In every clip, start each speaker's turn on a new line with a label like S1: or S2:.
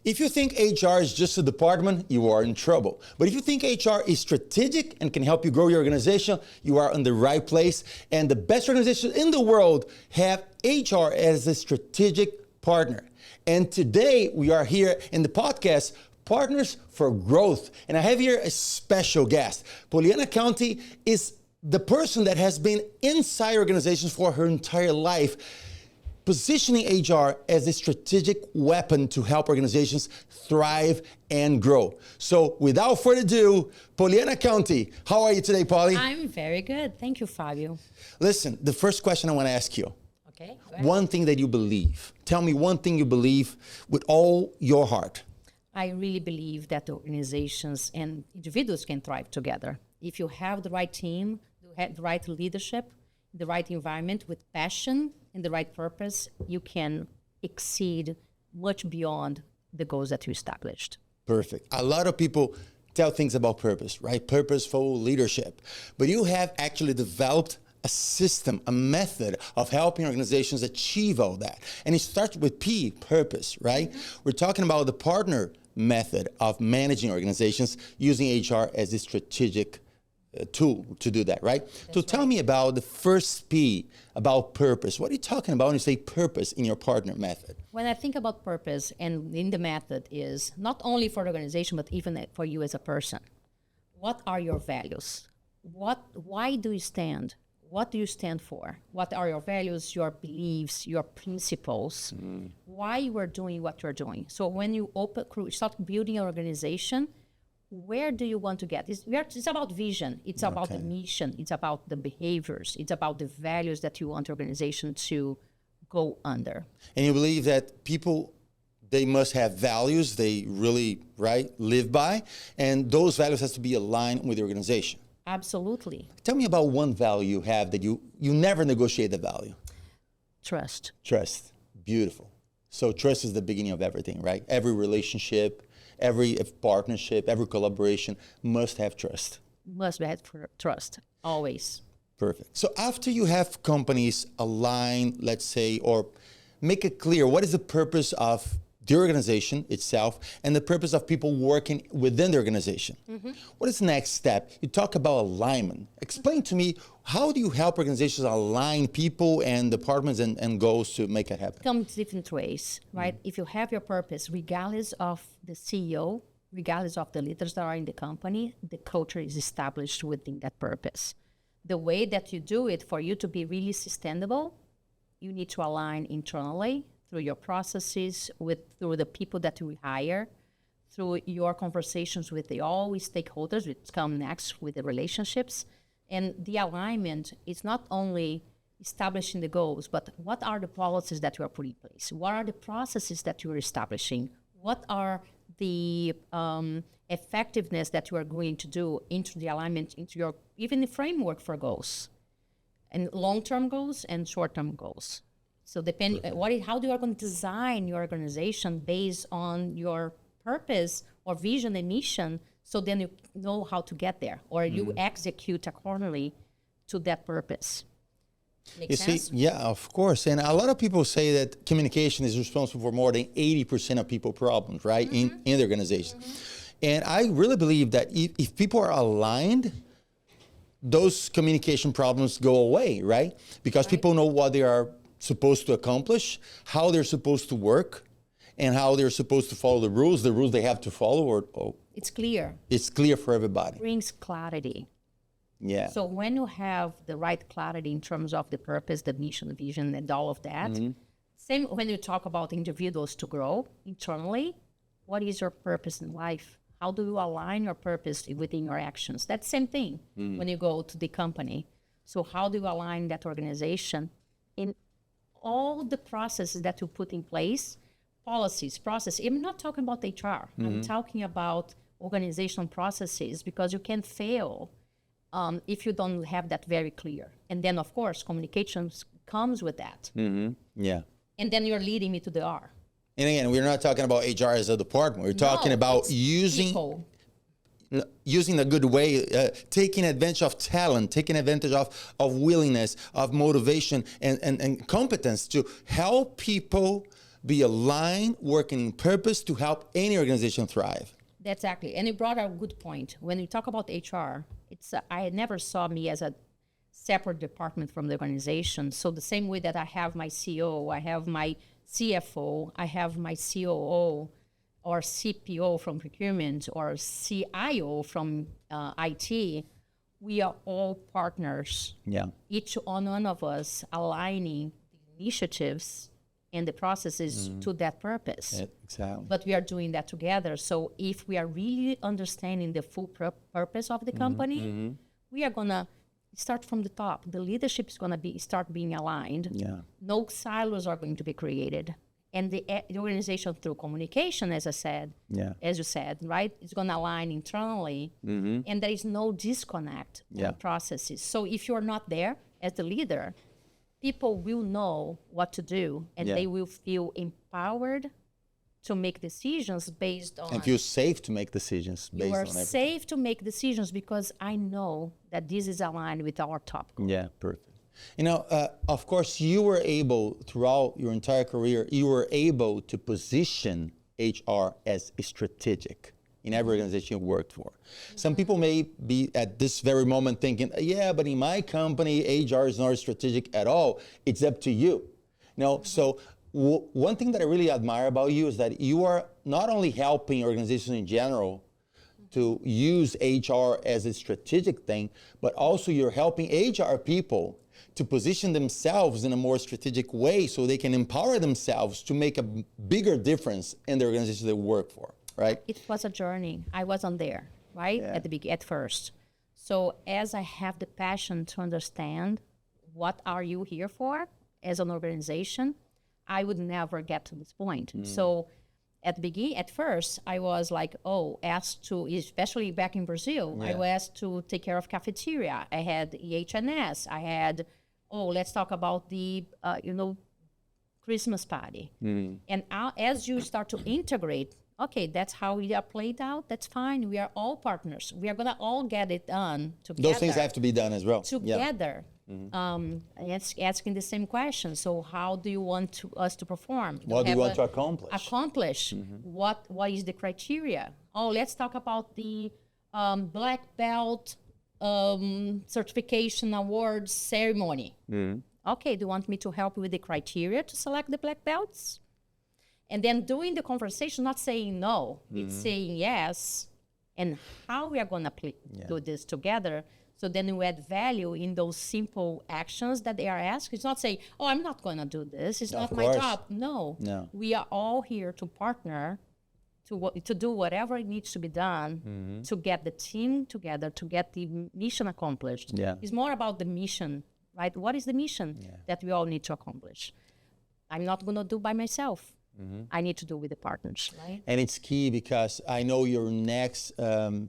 S1: If you think HR is just a department, you are in trouble. But if you think HR is strategic and can help you grow your organization, you are in the right place. And the best organizations in the world have HR as a strategic partner. And today we are here in the podcast, Partners for Growth. And I have here a special guest. Poliana Conti is the person that has been inside organizations for her entire life, positioning HR as a strategic weapon to help organizations thrive and grow. So without further ado, Poliana Conti, how are you today, Polly?
S2: I'm very good. Thank you, Fabio.
S1: Listen, the first question I want to ask you.
S2: Okay. Go ahead.
S1: One thing that you believe. Tell me one thing you believe with all your heart.
S2: I really believe that organizations and individuals can thrive together. If you have the right team, the right leadership, the right environment with passion and the right purpose, you can exceed much beyond the goals that you established.
S1: Perfect. A lot of people tell things about purpose, right? Purposeful leadership. But you have actually developed a system, a method of helping organizations achieve all that. And it starts with P, purpose, right? Mm-hmm. We're talking about the partner method of managing organizations using HR as a strategic tool to do that, right?
S2: That's
S1: so tell me about the first P, about purpose. What are you talking about when you say purpose in your partner method?
S2: When I think about purpose and in the method is not only for the organization, but even for you as a person. What are your values? Why do you stand? What do you stand for? What are your values, your beliefs, your principles? Why you are doing what you're doing? So when you start building an organization, where do you want to get? It's about vision. It's about the mission. It's about the behaviors. It's about the values that you want the organization to go under.
S1: And you believe that people, they must have values they really, live by, and those values has to be aligned with the organization.
S2: Absolutely.
S1: Tell me about one value you have that you never negotiate the value.
S2: Trust.
S1: Trust. Beautiful. So trust is the beginning of everything, right? Every relationship, every partnership, every collaboration must have trust.
S2: Must have trust, always.
S1: Perfect. So after you have companies align, let's say, or make it clear, what is the purpose of the organization itself and the purpose of people working within the organization? Mm-hmm. What is the next step? You talk about alignment. Explain to me, how do you help organizations align people and departments and goals to make it happen?
S2: It comes different ways, right? Mm-hmm. If you have your purpose, regardless of the CEO, regardless of the leaders that are in the company, the culture is established within that purpose. The way that you do it, for you to be really sustainable, you need to align internally through your processes, through the people that you hire, through your conversations with all stakeholders, which come next with the relationships. And the alignment is not only establishing the goals, but what are the policies that you are putting in place? What are the processes that you are establishing? What are the effectiveness that you are going to do into the alignment, into your, even the framework for goals, and long-term goals and short-term goals. So how do you going to design your organization based on your purpose or vision and mission, so then you know how to get there, or you execute accordingly to that purpose. Make sense?
S1: See, yeah, of course. And a lot of people say that communication is responsible for more than 80% of people problems, right, in the organization. Mm-hmm. And I really believe that if people are aligned, those communication problems go away, right? Because people know what they are supposed to accomplish, how they're supposed to work, and how they're supposed to follow the rules they have to follow.
S2: It's clear.
S1: It's clear for everybody.
S2: It brings clarity.
S1: Yeah.
S2: So when you have the right clarity in terms of the purpose, the mission, the vision, and all of that, same when you talk about individuals to grow internally, what is your purpose in life? How do you align your purpose within your actions? That's the same thing when you go to the company. So how do you align that organization in all the processes that you put in place, policies, process. I'm not talking about HR. I'm talking about organizational processes, because you can fail if you don't have that very clear. And then, of course, communications comes with that.
S1: Yeah.
S2: And then you're leading me to the R.
S1: And again, we're not talking about HR as a department. We're talking about using a good way, taking advantage of talent, taking advantage of willingness, of motivation and competence to help people be aligned, working in purpose to help any organization thrive.
S2: That's exactly. And you brought up a good point. When we talk about HR, I never saw me as a separate department from the organization. So the same way that I have my CEO, I have my CFO, I have my COO or CPO from procurement or CIO from IT, we are all partners.
S1: Yeah.
S2: Each one of us aligning the initiatives and the processes to that purpose.
S1: Yeah, exactly.
S2: But we are doing that together. So if we are really understanding the full purpose of the company, we are going to start from the top. The leadership is going to start being aligned.
S1: Yeah.
S2: No silos are going to be created. And the organization through communication, as you said, right, it's going to align internally, and there is no disconnect in processes. So if you're not there as the leader, people will know what to do, and they will feel empowered to make decisions based on...
S1: And feel safe to make decisions based on everything.
S2: You are safe to make decisions because I know that this is aligned with our top goal.
S1: Yeah, perfect. You know, of course, you were able, throughout your entire career, you were able to position HR as strategic in every organization you worked for. Some people may be at this very moment thinking, yeah, but in my company, HR is not strategic at all. It's up to you. You know, so one thing that I really admire about you is that you are not only helping organizations in general to use HR as a strategic thing, but also you're helping HR people to position themselves in a more strategic way so they can empower themselves to make a bigger difference in the organization they work for, right?
S2: It was a journey. I wasn't there, right, at first. So as I have the passion to understand what are you here for as an organization, I would never get to this point. So at first, I was like, asked to, especially back in Brazil, I was asked to take care of cafeteria. I had P.A.R.T.N.E.R.S. I had, let's talk about the, Christmas party. And as you start to integrate, okay, that's how we are played out. That's fine. We are all partners. We are going to all get it done together.
S1: Those things have to be done as well.
S2: Together. Asking the same question. So how do you want us to perform?
S1: What do you want to accomplish?
S2: What is the criteria? Let's talk about the black belt certification awards ceremony. Okay, do you want me to help you with the criteria to select the black belts? And then during the conversation, not saying no, it's saying yes, and how we are going to do this together. So then we add value in those simple actions that they are asked. It's not saying, I'm not going to do this. It's not my job. No. We are all here to partner to do whatever it needs to be done to get the team together, to get the mission accomplished. It's more about the mission, right? What is the mission that we all need to accomplish? I'm not going to do by myself. I need to do with the partners, right?
S1: And it's key because I know your next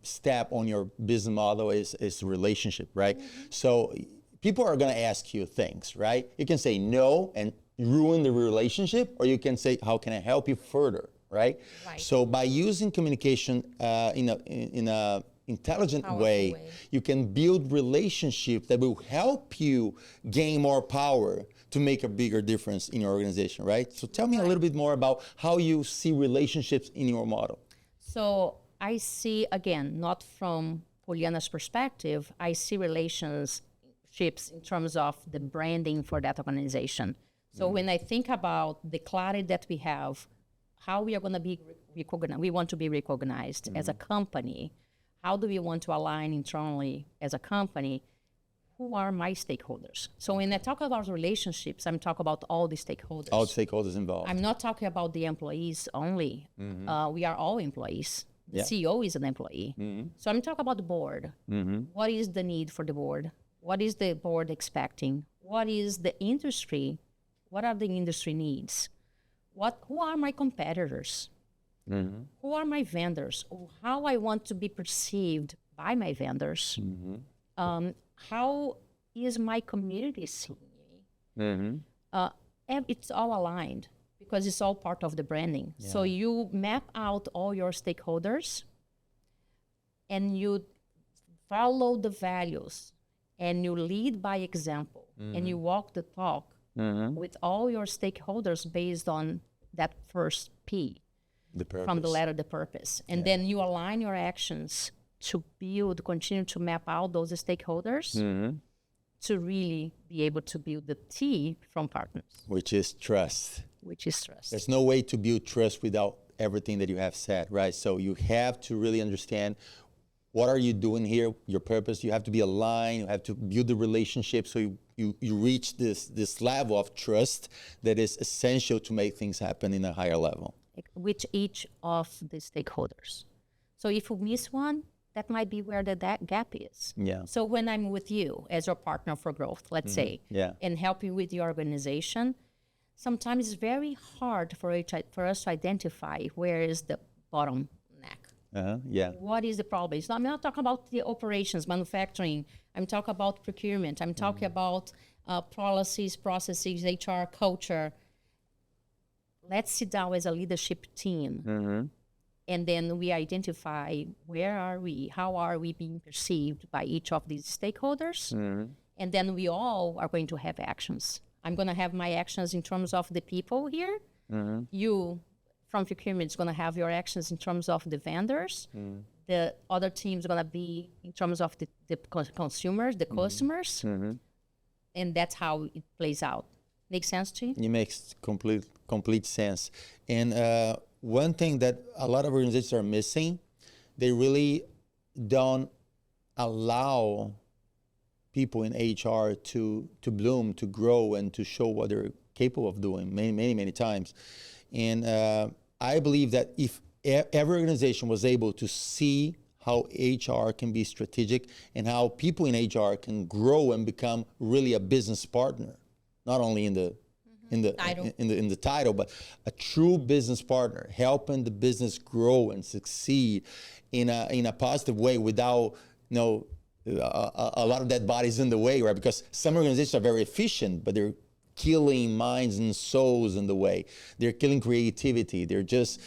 S1: step on your business model is relationship, right? So people are going to ask you things, right? You can say no and ruin the relationship, or you can say, how can I help you further, right? So by using communication in a intelligent way, you can build relationships that will help you gain more power to make a bigger difference in your organization, right? So tell me a little bit more about how you see relationships in your model.
S2: So I see, again, not from Poliana's perspective, I see relationships in terms of the branding for that organization. So when I think about the clarity that we have, how we are going to be recognized, we want to be recognized as a company. How do we want to align internally as a company? Who are my stakeholders? So when I talk about relationships, I'm talking about all the stakeholders.
S1: All stakeholders involved.
S2: I'm not talking about the employees only. We are all employees. The CEO is an employee. So I'm talking about the board. What is the need for the board? What is the board expecting? What is the industry? What are the industry needs? Who are my competitors? Who are my vendors? How I want to be perceived by my vendors? How is my community seeing me? It's all aligned because it's all part of the branding. So you map out all your stakeholders and you follow the values and you lead by example and you walk the talk with all your stakeholders based on that first P
S1: The purpose.
S2: from the letter, the purpose. And then you align your actions to build, continue to map out those stakeholders to really be able to build the T from partners,
S1: Which is trust.
S2: which is trust.
S1: There's no way to build trust without everything that you have said, right? So you have to really understand what are you doing here, your purpose. You have to be aligned. You have to build the relationship so you reach this level of trust that is essential to make things happen in a higher level.
S2: With each of the stakeholders. So if you miss one, that might be where that gap is.
S1: Yeah.
S2: So when I'm with you as your partner for growth, let's say, and help you with your organization, sometimes it's very hard for us to identify where is the bottleneck. What is the problem? I'm not talking about the operations, manufacturing. I'm talking about procurement. I'm talking about policies, processes, HR, culture. Let's sit down as a leadership team. And then we identify where are we, how are we being perceived by each of these stakeholders. And then we all are going to have actions. I'm going to have my actions in terms of the people here. You from procurement is going to have your actions in terms of the vendors. The other team is going to be in terms of the consumers, the customers. And that's how it plays out. Make sense to you?
S1: It makes complete sense. And one thing that a lot of organizations are missing, they really don't allow people in HR to bloom, to grow, and to show what they're capable of doing many times. And I believe that if every organization was able to see how HR can be strategic and how people in HR can grow and become really a business partner, not only in the title, but a true business partner, helping the business grow and succeed in a positive way without a lot of dead bodies in the way, right? Because some organizations are very efficient, but they're killing minds and souls in the way. They're killing creativity. They're just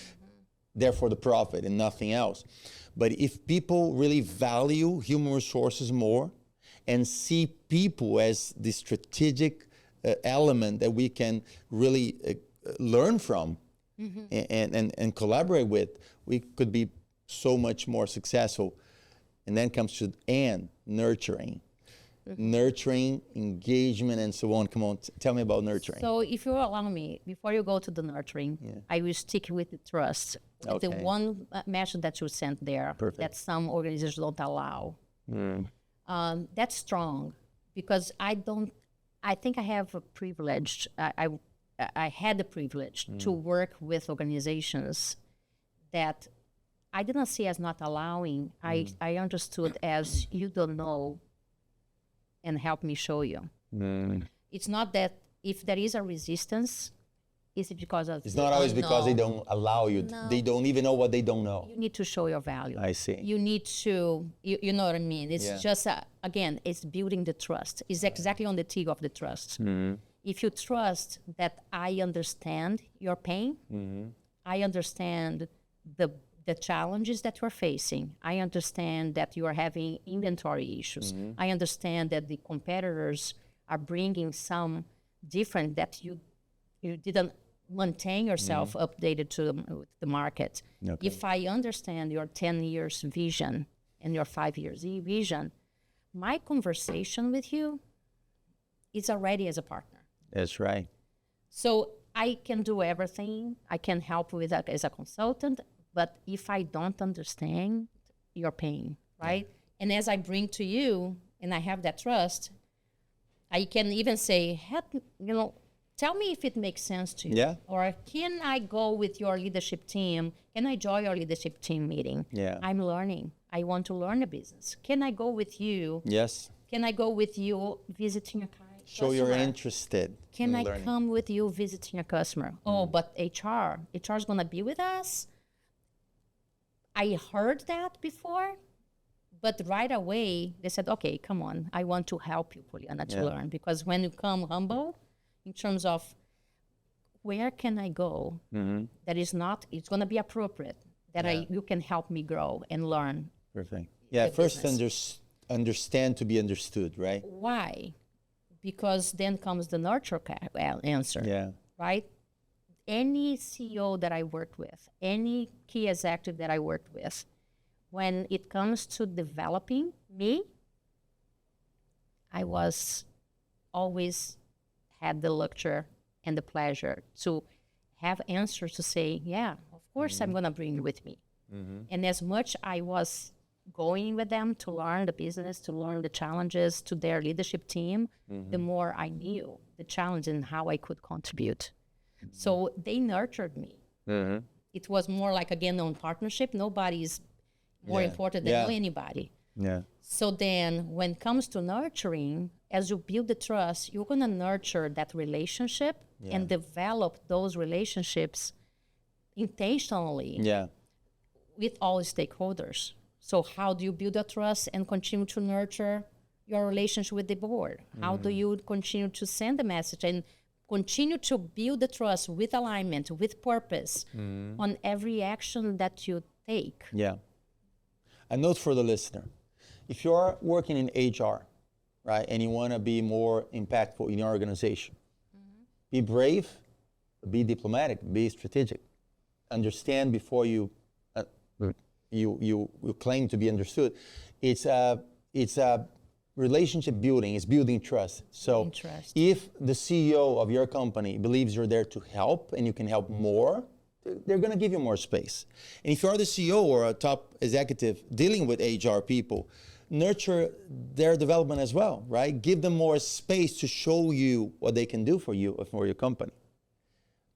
S1: there for the profit and nothing else. But if people really value human resources more and see people as the strategic element that we can really learn from and collaborate with, we could be so much more successful. And then comes to nurturing. Nurturing, engagement, and so on. Come on, tell me about nurturing.
S2: So if you allow me, before you go to the nurturing, I will stick with the trust. The one message that you sent there that some organizations don't allow. That's strong because I think I have a privilege. I had the privilege to work with organizations that I didn't see as not allowing. I understood as you don't know and help me show you. It's not that if there is a resistance, is it because of...
S1: It's not always because they don't allow you. No. They don't even know what they don't know.
S2: You need to show your value.
S1: I see.
S2: You need to, you know what I mean? It's just, again, it's building the trust. It's exactly on the T of the trust. If you trust that I understand your pain, I understand the challenges that you're facing. I understand that you are having inventory issues. I understand that the competitors are bringing some different that you didn't maintain yourself updated to the market. Okay. If I understand your 10 years vision and your 5 years vision, my conversation with you is already as a partner.
S1: That's right.
S2: So I can do everything. I can help with that as a consultant. But if I don't understand your pain, right? And as I bring to you and I have that trust, I can even say, tell me if it makes sense to you.
S1: Yeah.
S2: Or can I go with your leadership team? Can I join your leadership team meeting?
S1: Yeah.
S2: I'm learning. I want to learn the business. Can I go with you?
S1: Yes.
S2: Can I go with you visiting a customer?
S1: Show you're interested.
S2: Can I come with you visiting a customer? Oh, but HR is going to be with us? I heard that before, but right away they said, okay, come on. I want to help you, Poliana, to learn. Because when you come humble in terms of where can I go that is not, it's going to be appropriate, that you can help me grow and learn.
S1: Perfect. Yeah, first understand to be understood, right?
S2: Why? Because then comes the nurture answer, right? any CEO that I worked with, any key executive that I worked with, when it comes to developing me, I was always had the luxury and the pleasure to have answers to say, yeah, of course I'm going to bring you with me. And as much I was going with them to learn the business, to learn the challenges to their leadership team, the more I knew the challenge and how I could contribute. So they nurtured me. It was more like, again, on partnership. Nobody is more important than anybody.
S1: Yeah.
S2: So then when it comes to nurturing, as you build the trust, you're going to nurture that relationship and develop those relationships intentionally with all stakeholders. So how do you build a trust and continue to nurture your relationship with the board? How do you continue to send the message and continue to build the trust with alignment, with purpose on every action that you take?
S1: Yeah. A note for the listener. If you're working in HR, right, and you want to be more impactful in your organization, be brave, be diplomatic, be strategic. Understand before you claim to be understood. It's a relationship building. It's building trust. So if the CEO of your company believes you're there to help and you can help more, they're going to give you more space. And if you're the CEO or a top executive dealing with HR people, nurture their development as well, right? Give them more space to show you what they can do for you or for your company.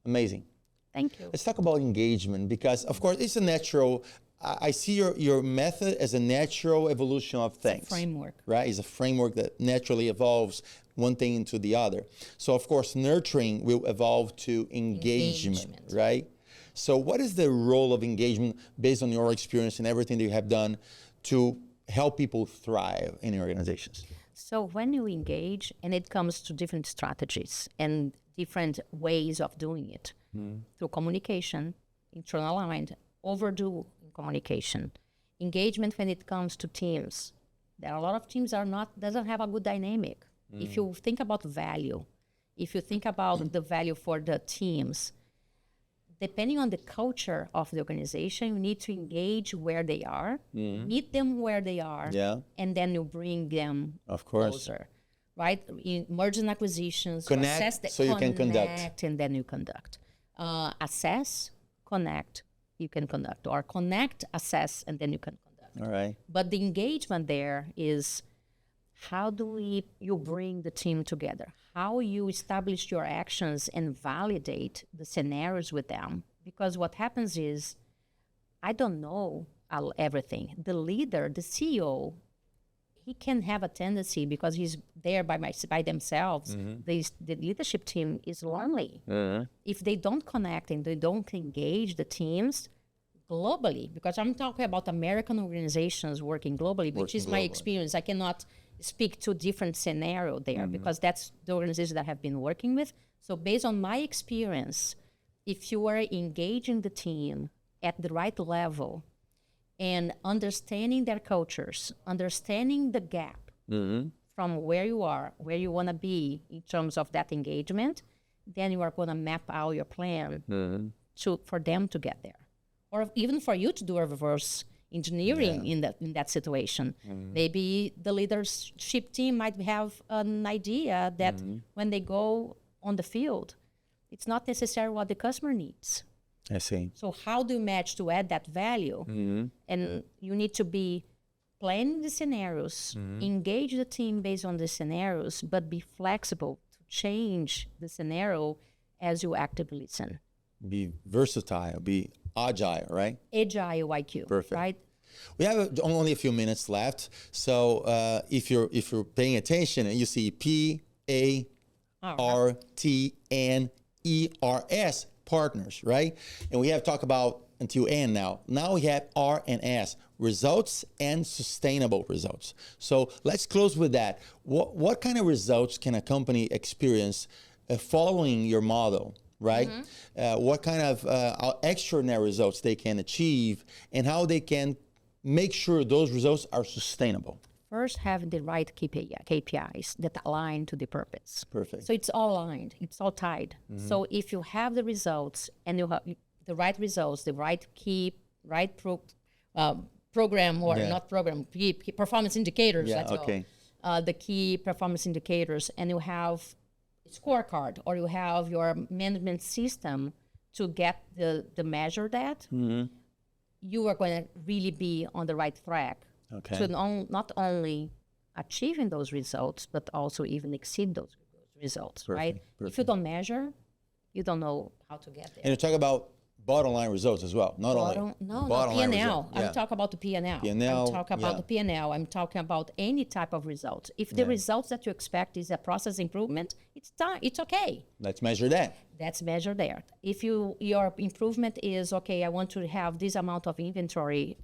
S1: Amazing.
S2: Thank you.
S1: Let's talk about engagement because, of course, it's a natural. I see your method as a natural evolution of things.
S2: It's a framework.
S1: Right? It's a framework that naturally evolves one thing into the other. So, of course, nurturing will evolve to engagement. Right? So what is the role of engagement based on your experience and everything that you have done to help people thrive in your organizations?
S2: So when you engage, and it comes to different strategies and different ways of doing it, through communication, internal aligned, overdue in communication, engagement when it comes to teams. There are a lot of teams doesn't have a good dynamic. If you think about value, if you think about the value for the teams, depending on the culture of the organization, you need to engage where they are, meet them where they are, and then you bring them closer, right? In mergers and acquisitions,
S1: connect,
S2: assess
S1: so you can conduct.
S2: And then you conduct. Assess, connect, you can conduct. Or connect, assess, and then you can conduct.
S1: All right.
S2: But the engagement there is how do you bring the team together? How you establish your actions and validate the scenarios with them. Because what happens is, I don't know everything. The leader, the CEO, he can have a tendency because he's there by themselves. The leadership team is lonely. If they don't connect and they don't engage the teams globally, because I'm talking about American organizations working globally, which is my experience. I cannot speak to different scenario there because that's the organization that I have been working with. So based on my experience, if you are engaging the team at the right level and understanding their cultures, understanding the gap from where you are, where you want to be in terms of that engagement, then you are going to map out your plan for them to get there. Or even for you to do a reverse engineering in that situation. Maybe the leadership team might have an idea that when they go on the field, it's not necessarily what the customer needs.
S1: I see.
S2: So how do you match to add that value? And you need to be planning the scenarios, engage the team based on the scenarios, but be flexible to change the scenario as you actively listen.
S1: Be versatile, be agile, right?
S2: Agile IQ. Perfect. Right?
S1: We have only a few minutes left, so if you're paying attention and you see P.A.R.T.N.E.R.S, partners, right? And we have talked about until N now. Now we have R and S, results and sustainable results. So let's close with that. What kind of results can a company experience following your model? Right? What kind of extraordinary results they can achieve and how they can make sure those results are sustainable?
S2: first have the right KPIs that align to the purpose.
S1: Perfect.
S2: So it's all aligned, it's all tied. So if you have the results and you have the right results, the right program or not program, key performance indicators, let's go. The key performance indicators, and you have a scorecard or you have your management system to get the measure that, you are going to really be on the right track to not only achieving those results, but also even exceed those results, right? If you don't measure, you don't know how to get there.
S1: And you talk about bottom line results as well, not only bottom line
S2: P&L.
S1: results.
S2: I'm talking about the P&L.
S1: P&L,
S2: I'm talking about the P&L. I'm talking about any type of results. If the results that you expect is a process improvement, it's okay.
S1: Let's measure that.
S2: Let's measure there. If your improvement is, okay, I want to have this amount of inventory,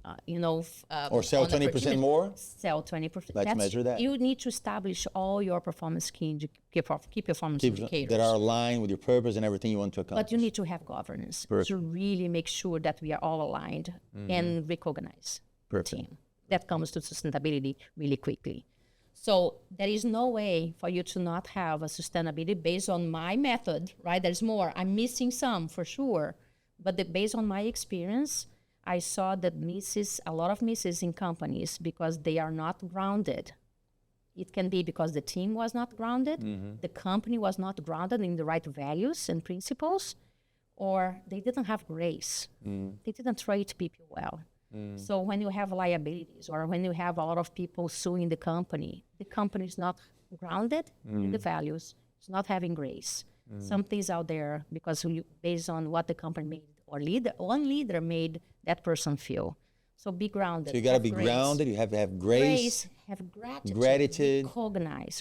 S1: or sell 20% more.
S2: Sell 20%.
S1: Let's measure that.
S2: You need to establish all your performance key performance indicators
S1: that are aligned with your purpose and everything you want to accomplish.
S2: But you need to have governance to really make sure that we are all aligned and recognize the team. That comes to sustainability really quickly. So there is no way for you to not have a sustainability based on my method, right? There's more. I'm missing some for sure. But based on my experience, I saw that a lot of misses in companies because they are not grounded. It can be because the team was not grounded, the company was not grounded in the right values and principles, or they didn't have grace. They didn't treat people well. So when you have liabilities or when you have a lot of people suing the company is not grounded in the values, it's not having grace. Something's out there because based on what the company made or one leader made that person feel. So be grounded.
S1: So you got to be grounded. You have to have grace.
S2: Have gratitude.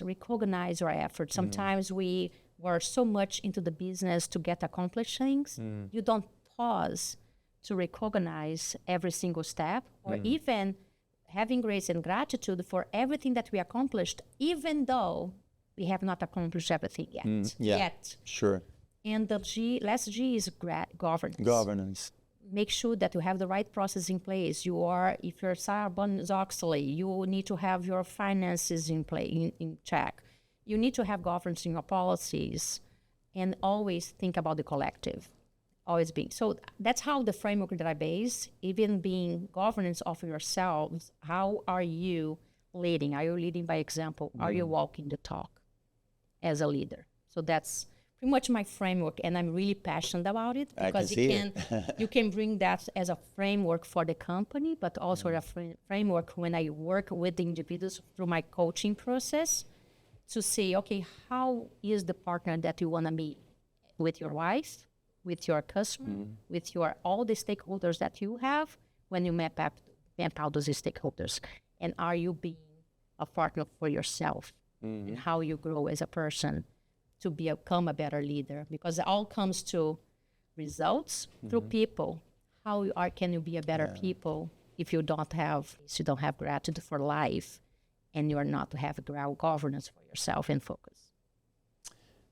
S2: Recognize your efforts. Sometimes we were so much into the business to get accomplished things. You don't pause to recognize every single step, or even having grace and gratitude for everything that we accomplished, even though we have not accomplished everything yet.
S1: Sure.
S2: And the last G is governance. Make sure that you have the right process in place. If you're Sarbanes-Oxley, you need to have your finances in check. You need to have governance in your policies, and always think about the collective. Always being. So that's how the framework that I base, even being governance of yourselves, how are you leading? Are you leading by example? Are you walking the talk as a leader? So that's pretty much my framework, and I'm really passionate about it because you can bring that as a framework for the company, but also a framework when I work with the individuals through my coaching process to say, okay, how is the partner that you want to be with your wife, with your customer, with all the stakeholders that you have when you map out those stakeholders? And are you being a partner for yourself and how you grow as a person to become a better leader? Because it all comes to results through people. How can you be a better people if you don't have gratitude for life and you're not to have governance for yourself and focus?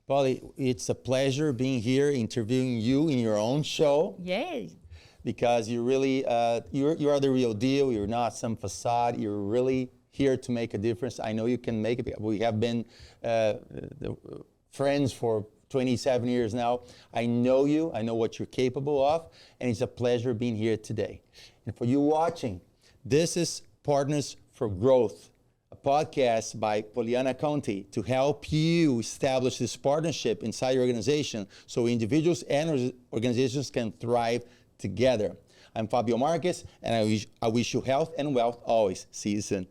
S1: Polly, it's a pleasure being here, interviewing you in your own show.
S2: Yay.
S1: Because you really, you are the real deal. You're not some facade. You're really here to make a difference. I know you can make it. We have been friends for 27 years now. I know you. I know what you're capable of. And it's a pleasure being here today. And for you watching, this is Partners for Growth, a podcast by Poliana Conti to help you establish this partnership inside your organization so individuals and organizations can thrive together. I'm Fabio Marques, and I wish you health and wealth always. See you soon.